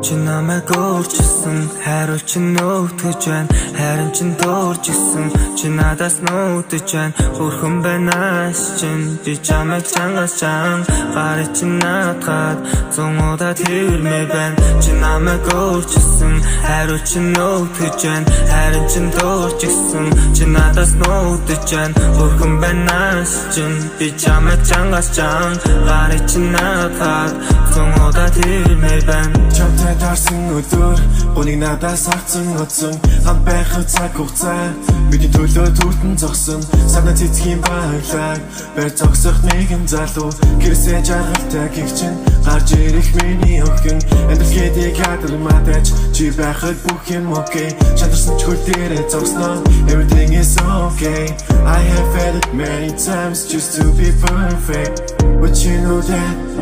Чи намайг өөрчилсөн хариулт чи нөтгөж байна. Харин чин дуурж исэн чи надаас нөтөж байна. Хөрхөн байнаас чин би чамайг чангаас чан гарыг чи наадгаад зун удаад хэрмээ байна. Чи намайг өөрчилсөн хариулт чи нөтгөж байна. Харин чин дуурж исэн чи надаас нөтөж байна. Хөрхөн байнаас чин би чамайг чангаас чан гарыг чи наадгаад зун удаад хэрмээ байна. Дарсан өдөр Гуниг надаас авцсан утсан Хам байхад цаг хугацаа Бидний төлөө түртэн зогсон Сана цэцгийн баялаг Бэр зогсох нэгэн залуу Гэрсээ жаргалтай гихчин Гарч ирэх миний өхөн Амьдрал гэдгийг хадалматаж Чи байхад бүх юм окей Шантарсан ч хөл дээрээ зогсноо Everything is okay I have felt it many times Just to be perfect But you know that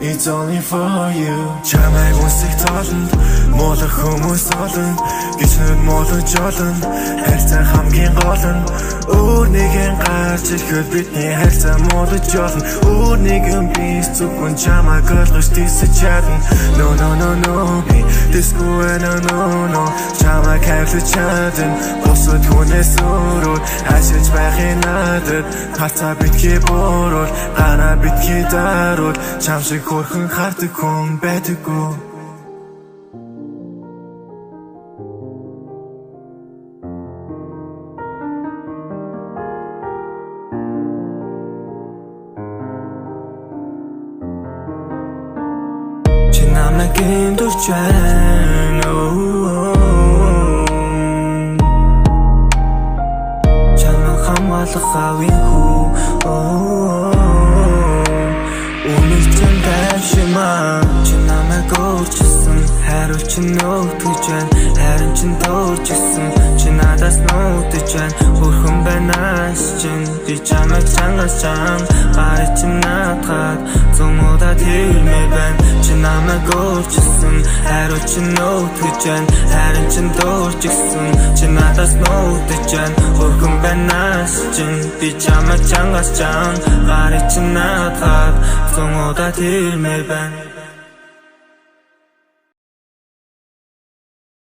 It's only for you. Чамайг үсэх тоолонд муулах хүмүүс олон гисэд муулж олон хайрцаг хамгийн гол нь өөр нэгэн гарч ирэхэд бидний хайрцаг муулж олон өөр нэгэн бис зөвхөн чамайг олгож тийсэж чадна. No би дэсгүй no чамайг хайрлаж чадна. Босод хүнээс өөрөө хашиж байхын надад хацаа битгий буруу гараа битгий даруул чам шиг хөрхөн хардаг хүн байдаггүй. Чи намайг эндүрч байна чамайг хамгаалах хавийн хүү Үнэчэн дайшма Чи намайг өөрчилсөн хариулт чи нөтгөж байна. Харин чин дуурж исэн чи надаас нөтөж байна. Хөрхөн байнаас чин би чамайг чангаас чан гарыг чи наадгаад зун удаад хэрмээ байна. Чи намайг өөрчилсөн хариулт чи нөтгөж байна. Харин чин дуурж исэн чи надаас нөтөж байна. Хөрхөн байнаас чин би чамайг чангаас чан гарыг чи наадгаад зун удаад хэрмээ байна.